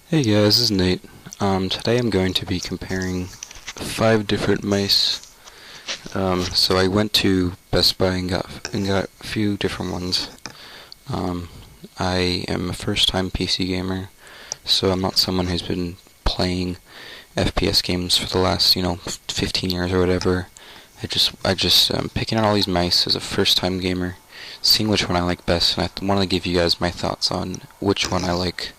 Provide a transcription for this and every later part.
Hey guys, this is Nate. Today I'm going to be comparing 5 different mice. So I went to Best Buy and got a few different ones. I am a first-time PC gamer, so I'm not someone who's been playing FPS games for the last 15 years or whatever. I just picking out all these mice as a first-time gamer, seeing which one I like best, and I want to give you guys my thoughts on which one I like.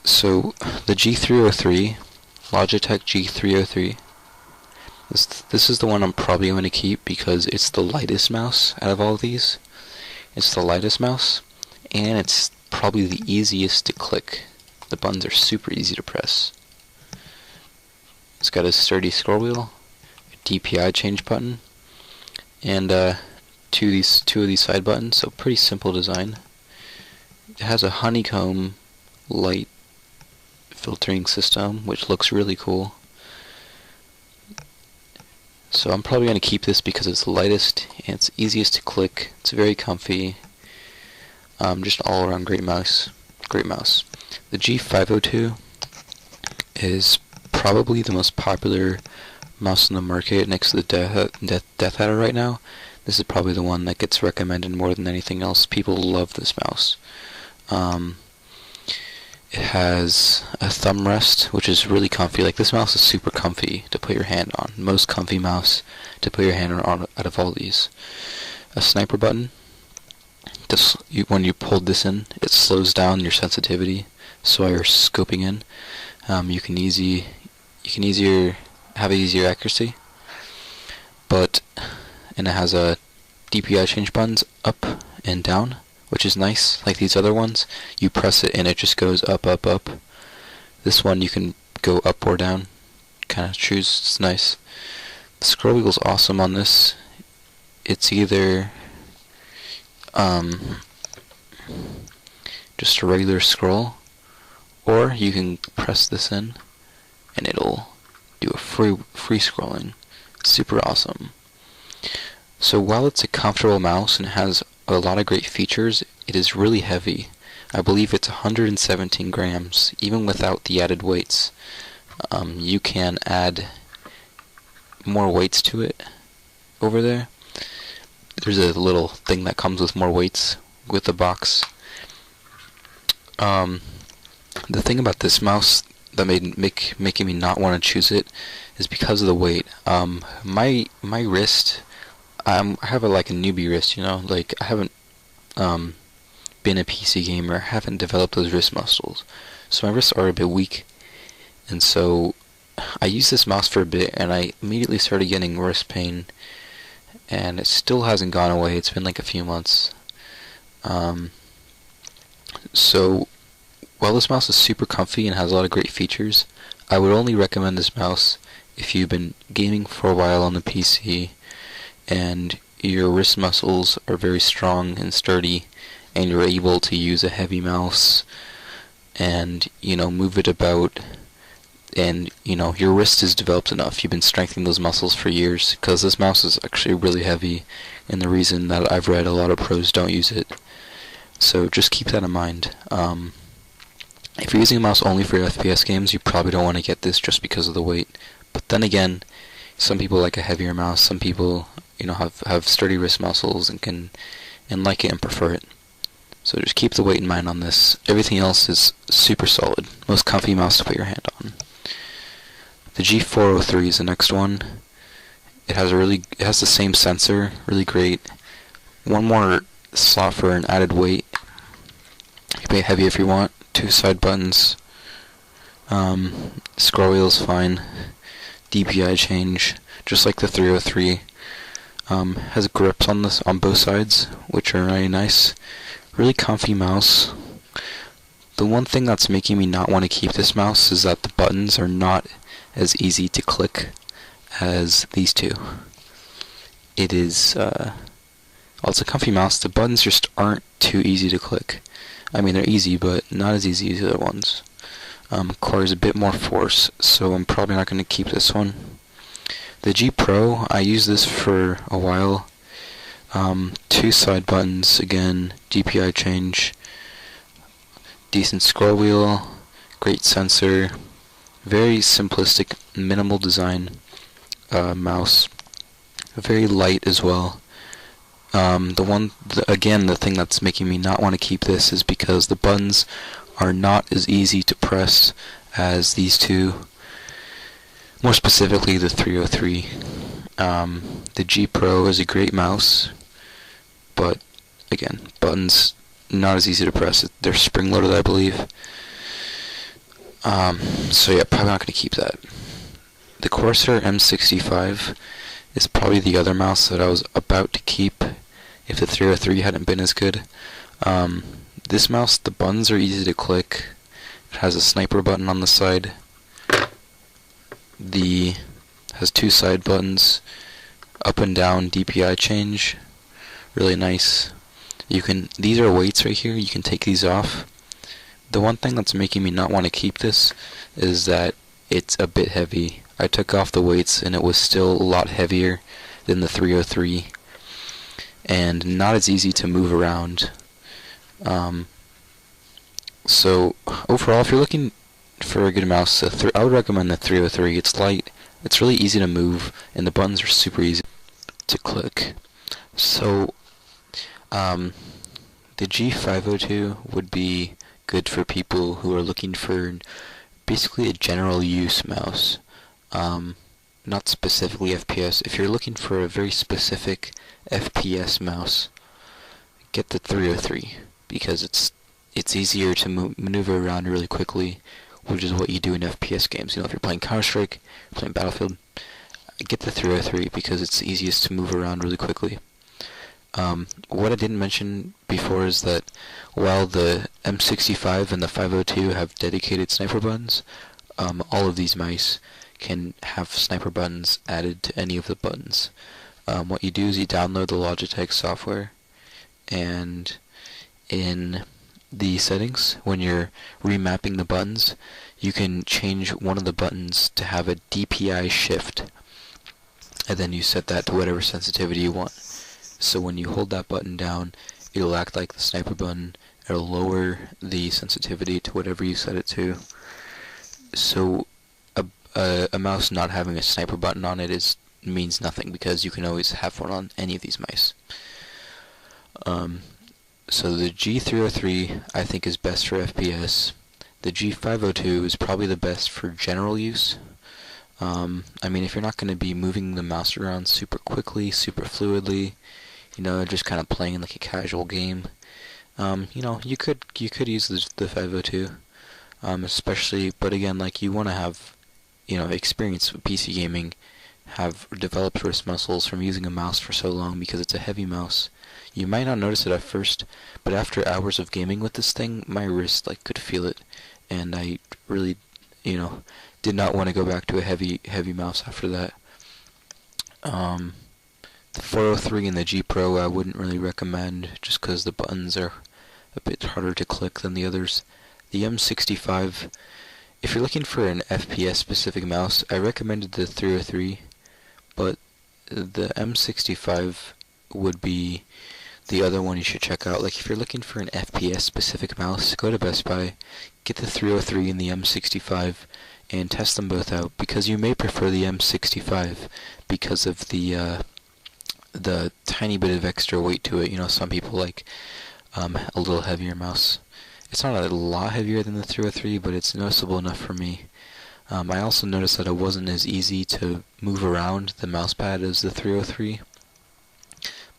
So, the G303, Logitech G303, this is the one I'm probably going to keep because it's the lightest mouse out of all of these. It's the lightest mouse, and it's probably the easiest to click. The buttons are super easy to press. It's got a sturdy scroll wheel, a DPI change button, and two of these side buttons, so pretty simple design. It has a honeycomb light filtering system, which looks really cool. So I'm probably going to keep this because it's the lightest and it's easiest to click. It's very comfy. Just all around great mouse. Great mouse. The G502 is probably the most popular mouse on the market next to the Death Adder right now. This is probably the one that gets recommended more than anything else. People love this mouse. It has a thumb rest, which is really comfy. Like, this mouse is super comfy to put your hand on. Most comfy mouse to put your hand on out of all these. A sniper button. When you pull this in, it slows down your sensitivity, so while you're scoping in, you can have easier accuracy. And it has a DPI change buttons up and down, which is nice. Like these other ones, you press it and it just goes up, up, up. This one you can go up or down, kind of choose. It's nice. The scroll wheel's awesome on this. It's either just a regular scroll, or you can press this in and it'll do a free scrolling. Super awesome. So while it's a comfortable mouse and has a lot of great features, it is really heavy. I believe it's 117 grams, even without the added weights. You can add more weights to it over there. There's a little thing that comes with more weights with the box. The thing about this mouse that making me not want to choose it is because of the weight. My wrist, I have like a newbie wrist, like I haven't been a PC gamer, haven't developed those wrist muscles, so my wrists are a bit weak, and so I used this mouse for a bit and I immediately started getting wrist pain, and it still hasn't gone away. It's been like a few months. So while this mouse is super comfy and has a lot of great features, I would only recommend this mouse if you've been gaming for a while on the PC and your wrist muscles are very strong and sturdy, and you're able to use a heavy mouse and move it about, and your wrist is developed enough. You've been strengthening those muscles for years, because this mouse is actually really heavy, and the reason that I've read a lot of pros don't use it. So just keep that in mind. If you're using a mouse only for your FPS games, you probably don't want to get this just because of the weight. But then again, some people like a heavier mouse. Some people have sturdy wrist muscles and like it and prefer it. So just keep the weight in mind on this. Everything else is super solid. Most comfy mouse to put your hand on. The G403 is the next one. It has the same sensor, really great. One more slot for an added weight. You can make it heavy if you want. 2 side buttons. Scroll wheel is fine. DPI change, just like the 303. Has grips on both sides, which are really nice. Really comfy mouse. The one thing that's making me not want to keep this mouse is that the buttons are not as easy to click as these two. It's a comfy mouse. The buttons just aren't too easy to click. I mean, they're easy, but not as easy as the other ones. Requires a bit more force, so I'm probably not going to keep this one. The G Pro, I used this for a while. 2 side buttons, again, DPI change, decent scroll wheel, great sensor, very simplistic, minimal design mouse, very light as well. Again, the thing that's making me not want to keep this is because the buttons are not as easy to press as these two, more specifically the 303. The G Pro is a great mouse, but again, buttons not as easy to press. They're spring-loaded, I believe. So yeah, probably not going to keep that. The Corsair M65 is probably the other mouse that I was about to keep if the 303 hadn't been as good. This mouse, the buttons are easy to click. It has a sniper button on the side. Has two side buttons, up and down DPI change, really nice. These are weights right here, you can take these off. The one thing that's making me not want to keep this is that it's a bit heavy. I took off the weights and it was still a lot heavier than the 303 and not as easy to move around. So overall, if you're looking for a good mouse, I would recommend the 303. It's light, it's really easy to move, and the buttons are super easy to click. So the G502 would be good for people who are looking for basically a general use mouse, not specifically FPS. If you're looking for a very specific FPS mouse, get the 303 because it's easier to maneuver around really quickly, which is what you do in FPS games. You know, if you're playing Counter-Strike, playing Battlefield, get the 303 because it's easiest to move around really quickly. What I didn't mention before is that while the M65 and the 502 have dedicated sniper buttons, all of these mice can have sniper buttons added to any of the buttons. What you do is you download the Logitech software, and in the settings, when you're remapping the buttons, you can change one of the buttons to have a DPI shift, and then you set that to whatever sensitivity you want. So when you hold that button down, it'll act like the sniper button. It'll lower the sensitivity to whatever you set it to. So a mouse not having a sniper button on it means nothing, because you can always have one on any of these mice. So the G303 I think is best for FPS. The G502 is probably the best for general use. I mean, if you're not going to be moving the mouse around super quickly, super fluidly, you know, just kind of playing like a casual game, you know, you could use the 502, especially, but again, like, you want to have, you know, experience with PC gaming, have developed wrist muscles from using a mouse for so long, because it's a heavy mouse. You might not notice it at first, but after hours of gaming with this thing, my wrist, like, could feel it, and I really, you know, did not want to go back to a heavy mouse after that. The 403 and the G Pro I wouldn't really recommend, just because the buttons are a bit harder to click than the others. The M65, if you're looking for an FPS specific mouse, I recommended the 303, but the M65 would be the other one you should check out. Like, if you're looking for an FPS specific mouse, go to Best Buy, get the 303 and the M65, and test them both out, because you may prefer the M65 because of the tiny bit of extra weight to it. You know, some people like a little heavier mouse. It's not a lot heavier than the 303, but it's noticeable enough for me. I also noticed that it wasn't as easy to move around the mouse pad as the 303.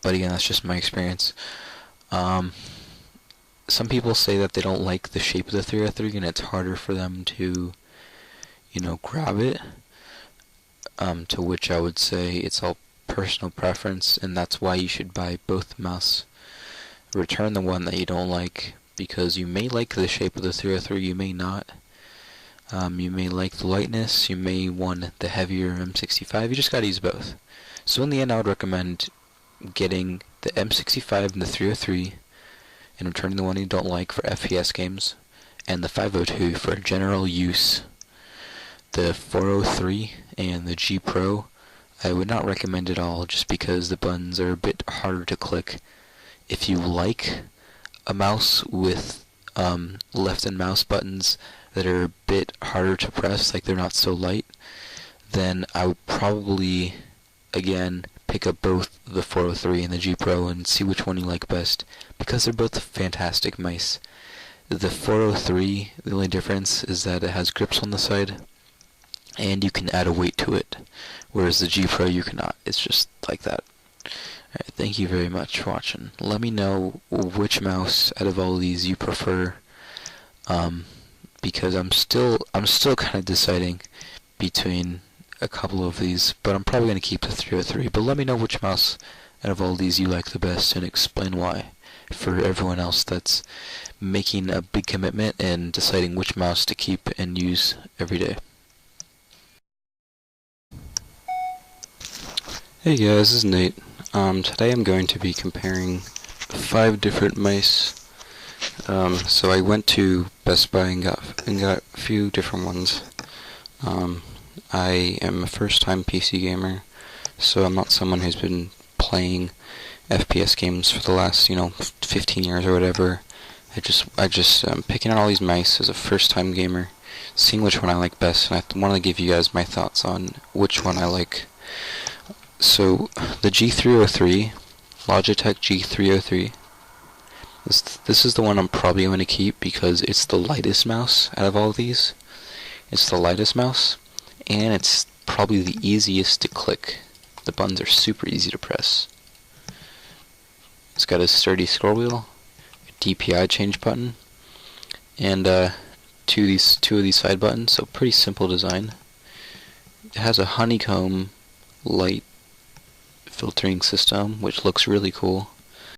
But again, that's just my experience. Some people say that they don't like the shape of the 303 and it's harder for them to, you know, grab it. To which I would say it's all personal preference, and that's why you should buy both mouse. Return the one that you don't like, because you may like the shape of the 303, you may not. You may like the lightness, you may want the heavier M65, you just gotta use both. So in the end, I would recommend getting the M65 and the 303, and returning the one you don't like for FPS games, and the 502 for general use. The 403 and the G Pro, I would not recommend at all, just because the buttons are a bit harder to click. If you like a mouse with left and mouse buttons that are a bit harder to press, like they're not so light, then I would probably, again, pick up both the 403 and the G Pro and see which one you like best, because they're both fantastic mice. The 403, the only difference is that it has grips on the side, and you can add a weight to it, whereas the G Pro you cannot. It's just like that. Alright, thank you very much for watching. Let me know which mouse out of all of these you prefer, because I'm still kind of deciding between a couple of these, but I'm probably going to keep the 303. But let me know which mouse out of all these you like the best, and explain why, for everyone else that's making a big commitment and deciding which mouse to keep and use every day. Hey guys, this is Nate. Today I'm going to be comparing 5 different mice. So I went to Best Buy and got a few different ones. I am a first-time PC gamer, so I'm not someone who's been playing FPS games for the last, 15 years or whatever. I just picking out all these mice as a first-time gamer, seeing which one I like best, and I want to give you guys my thoughts on which one I like. So the G303, Logitech G303. This is the one I'm probably going to keep because it's the lightest mouse out of all of these. It's the lightest mouse, and it's probably the easiest to click. The buttons are super easy to press. It's got a sturdy scroll wheel, a DPI change button, and two of these side buttons. So pretty simple design. It has a honeycomb light filtering system, which looks really cool.